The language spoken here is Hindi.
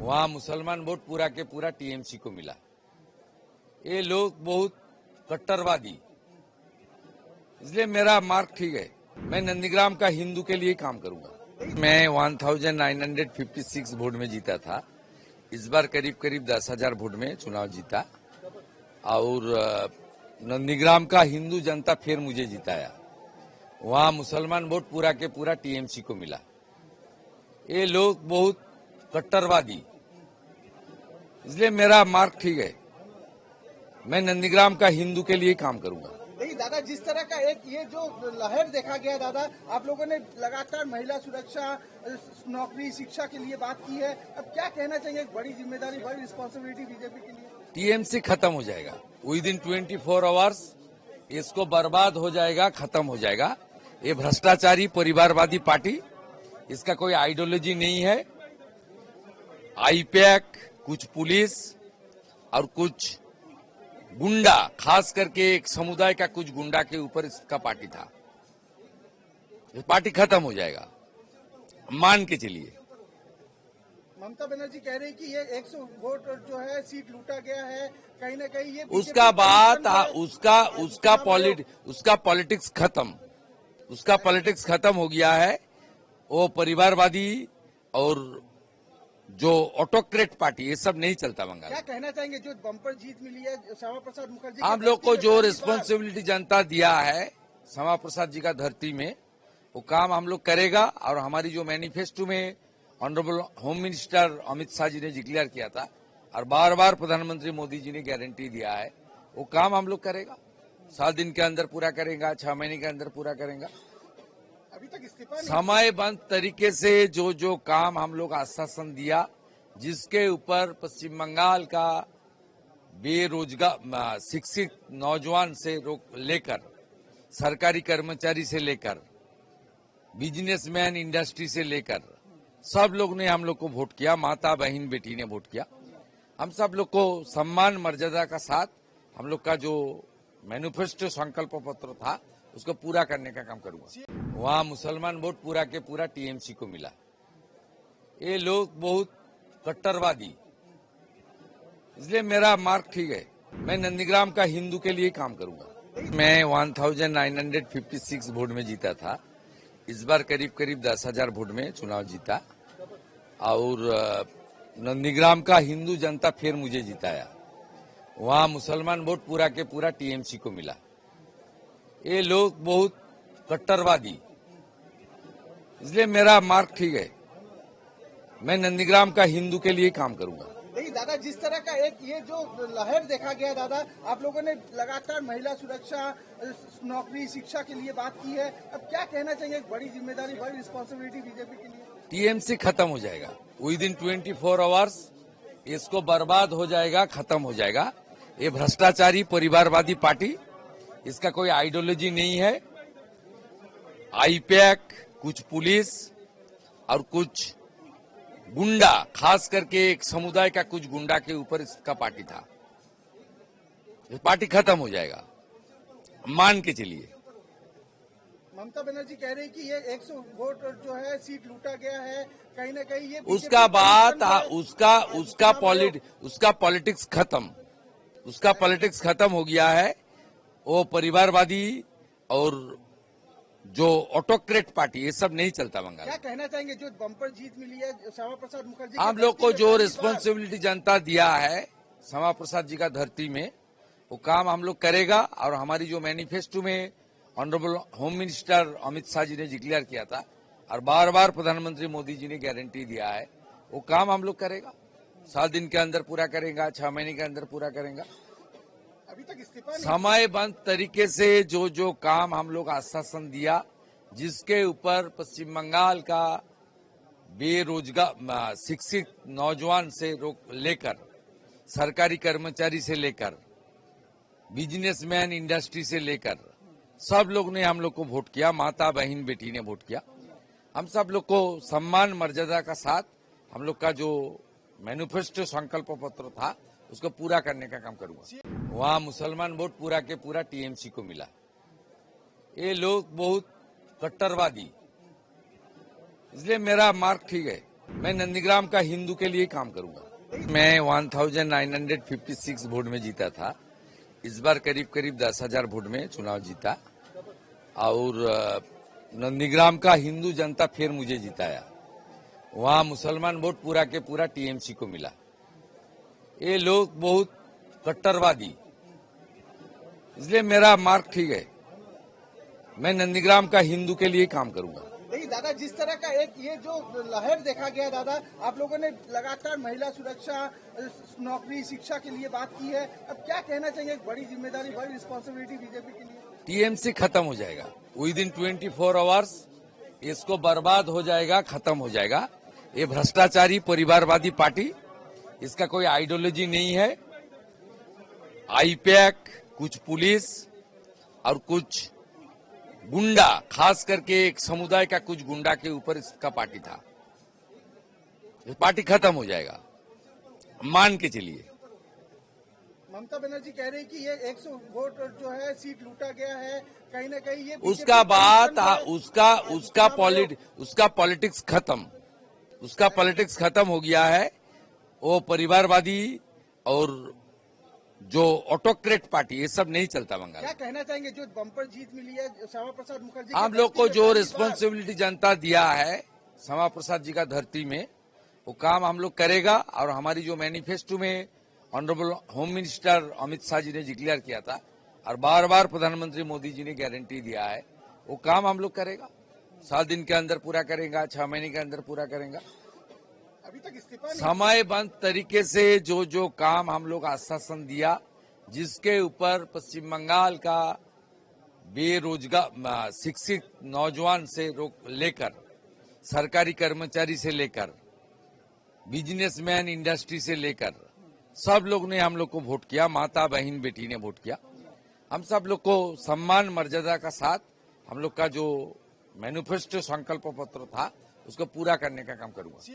वहाँ मुसलमान वोट पूरा के पूरा टीएमसी को मिला। ये लोग बहुत कट्टरवादी, इसलिए मेरा मार्क ठीक है। मैं नंदीग्राम का हिंदू के लिए काम करूंगा। मैं 1956 वोट में जीता था। इस बार करीब करीब 10,000 वोट में चुनाव जीता और नंदीग्राम का हिंदू जनता फिर मुझे जिताया। वहाँ मुसलमान वोट पूरा के पूरा टीएमसी को मिला। ये लोग बहुत कट्टरवादी, इसलिए मेरा मार्क ठीक है। मैं नंदीग्राम का हिंदू के लिए काम करूंगा। देखिए दादा, जिस तरह का एक ये जो लहर देखा गया दादा, आप लोगों ने लगातार महिला सुरक्षा, नौकरी, शिक्षा के लिए बात की है। अब क्या कहना चाहिए? एक बड़ी जिम्मेदारी, बड़ी रिस्पॉन्सिबिलिटी बीजेपी के लिए। टीएमसी खत्म हो जाएगा विद इन 24 आवर्स। इसको बर्बाद हो जाएगा, खत्म हो जाएगा। ये भ्रष्टाचारी परिवारवादी पार्टी, इसका कोई आइडियोलॉजी नहीं है। आईपैक, कुछ पुलिस और कुछ गुंडा, खास करके एक समुदाय का कुछ गुंडा के ऊपर इसका पार्टी था। ये पार्टी खत्म हो जाएगा, मान के चलिए। ममता बनर्जी कह रही कि ये 100 वोट जो है सीट लूटा गया है, कहीं न कहीं ये उसका बात उसका पॉलिटिक्स खत्म, उसका पॉलिटिक्स खत्म हो गया है। वो परिवारवादी और जो ऑटोक्रेट पार्टी, ये सब नहीं चलता बंगाल। क्या कहना चाहेंगे? जो बम्पर जीत मिली है श्यामा प्रसाद मुखर्जी, हम लोग को जो रिस्पॉन्सिबिलिटी जनता दिया है श्यामा प्रसाद जी का धरती में, वो काम हम लोग करेगा। और हमारी जो मैनिफेस्टो में honourable home minister Amit Shah ji ने डिक्लेयर किया था और बार बार प्रधानमंत्री मोदी जी ने गारंटी दिया है, वो काम हम लोग करेगा। 7 दिन के अंदर पूरा करेगा, 6 महीने के अंदर पूरा करेगा। अभी तक इस्तीफा समयबद्ध तरीके से जो जो काम हम लोग आश्वासन दिया, जिसके ऊपर पश्चिम बंगाल का बेरोजगार शिक्षित नौजवान से लेकर सरकारी कर्मचारी से लेकर बिजनेसमैन, इंडस्ट्री से लेकर सब लोग ने हम लोग को वोट किया। माता, बहन, बेटी ने वोट किया। हम सब लोग को सम्मान मर्यादा का साथ हम लोग का जो मैनिफेस्टो संकल्प पत्र था उसको पूरा करने का काम करूंगा। वहाँ मुसलमान वोट पूरा के पूरा टीएमसी को मिला। ये लोग बहुत कट्टरवादी, इसलिए मेरा मार्क ठीक है। मैं नंदीग्राम का हिंदू के लिए काम करूंगा। मैं 1956 वोट में जीता था। इस बार करीब करीब 10,000 वोट में चुनाव जीता और नंदीग्राम का हिंदू जनता फिर मुझे जिताया। वहाँ मुसलमान वोट पूरा के पूरा टीएमसी को मिला। ये लोग बहुत कट्टरवादी, इसलिए मेरा मार्क ठीक है। मैं नंदीग्राम का हिंदू के लिए काम करूंगा। देखिए दादा, जिस तरह का एक ये जो लहर देखा गया दादा, आप लोगों ने लगातार महिला सुरक्षा, नौकरी, शिक्षा के लिए बात की है। अब क्या कहना चाहिए? एक बड़ी जिम्मेदारी, बड़ी रिस्पॉन्सिबिलिटी बीजेपी के लिए। टीएमसी खत्म हो जाएगा विद इन 24 आवर्स। इसको बर्बाद हो जाएगा, खत्म हो जाएगा। ये भ्रष्टाचारी परिवारवादी पार्टी, इसका कोई आइडियोलॉजी नहीं है। आईपैक, कुछ पुलिस और कुछ गुंडा, खास करके एक समुदाय का कुछ गुंडा के ऊपर इसका पार्टी था। ये पार्टी खत्म हो जाएगा, मान के चलिए। ममता बनर्जी कह रही कि ये 100 वोट जो है सीट लूटा गया है, कहीं न कहीं ये उसका पॉलिटिक्स खत्म, उसका पॉलिटिक्स खत्म हो गया है। वो परिवारवादी और जो ऑटोक्रेट पार्टी, ये सब नहीं चलता बंगाल। क्या कहना चाहेंगे? जो बम्पर जीत मिली है श्यामा प्रसाद मुखर्जी, हम लोग को जो रिस्पॉन्सिबिलिटी जनता दिया है श्यामा प्रसाद जी का धरती में, वो काम हम लोग करेगा। और हमारी जो मैनिफेस्टो में honourable home minister Amit Shah ji ने डिक्लेयर किया था और बार बार प्रधानमंत्री मोदी जी ने गारंटी दिया है, वो काम हम लोग करेगा। 7 दिन के अंदर पूरा करेगा, 6 महीने के अंदर पूरा करेगा। अभी तक इस्तीफा समयबद्ध तरीके से जो जो काम हम लोग आश्वासन दिया, जिसके ऊपर पश्चिम बंगाल का बेरोजगार शिक्षित नौजवान से लेकर सरकारी कर्मचारी से लेकर बिजनेसमैन, इंडस्ट्री से लेकर सब लोग ने हम लोग को वोट किया। माता, बहन, बेटी ने वोट किया। हम सब लोग को सम्मान मर्यादा का साथ हम लोग का जो मैनिफेस्टो संकल्प पत्र था उसको पूरा करने का काम करूंगा। वहाँ मुसलमान वोट पूरा के पूरा टीएमसी को मिला। ये लोग बहुत कट्टरवादी, इसलिए मेरा मार्क ठीक है। मैं नंदीग्राम का हिंदू के लिए काम करूंगा। मैं 1956 वोट में जीता था। इस बार करीब करीब 10,000 वोट में चुनाव जीता और नंदीग्राम का हिंदू जनता फिर मुझे जिताया। वहां मुसलमान वोट पूरा के पूरा टीएमसी को मिला। ये लोग बहुत कट्टरवादी, इसलिए मेरा मार्क ठीक है। मैं नंदीग्राम का हिंदू के लिए काम करूंगा। देखिए दादा, जिस तरह का एक ये जो लहर देखा गया दादा, आप लोगों ने लगातार महिला सुरक्षा, नौकरी, शिक्षा के लिए बात की है। अब क्या कहना चाहिए? एक बड़ी जिम्मेदारी, बड़ी रिस्पॉन्सिबिलिटी बीजेपी के लिए। टीएमसी खत्म हो जाएगा विद इन 24 आवर्स। इसको बर्बाद हो जाएगा, खत्म हो जाएगा। ये भ्रष्टाचारी परिवारवादी पार्टी, इसका कोई आइडियोलॉजी नहीं है। आईपैक, कुछ पुलिस और कुछ गुंडा, खास करके एक समुदाय का कुछ गुंडा के ऊपर इसका पार्टी था। ये पार्टी खत्म हो जाएगा, मान के चलिए। ममता बनर्जी कह रही कि ये 100 वोट जो है सीट लूटा गया है, कहीं ना कहीं ये उसका बात उसका पॉलिटिक्स खत्म, उसका पॉलिटिक्स खत्म हो गया है। वो परिवारवादी और जो ऑटोक्रेट पार्टी, ये सब नहीं चलता बंगाल। क्या कहना चाहेंगे? जो बम्पर जीत मिली है श्यामा प्रसाद मुखर्जी, हम लोग को जो रिस्पॉन्सिबिलिटी जनता दिया है श्यामा प्रसाद जी का धरती में, वो काम हम लोग करेगा। और हमारी जो मैनिफेस्टो में honourable home minister Amit Shah ji ने डिक्लेयर किया था और बार बार प्रधानमंत्री मोदी जी ने गारंटी दिया है, वो काम हम लोग करेगा। 7 दिन के अंदर पूरा करेगा, 6 महीने के अंदर पूरा करेगा। अभी तक इस्तीफा समयबद्ध तरीके से जो काम हम लोग आश्वासन दिया, जिसके ऊपर पश्चिम बंगाल का बेरोजगार शिक्षित नौजवान से लेकर सरकारी कर्मचारी से लेकर बिजनेसमैन, इंडस्ट्री से लेकर सब लोग ने हम लोग को वोट किया। माता, बहन, बेटी ने वोट किया। हम सब लोग को सम्मान मर्यादा का साथ हम लोग का जो मैनिफेस्टो संकल्प पत्र था उसको पूरा करने का काम करूंगा।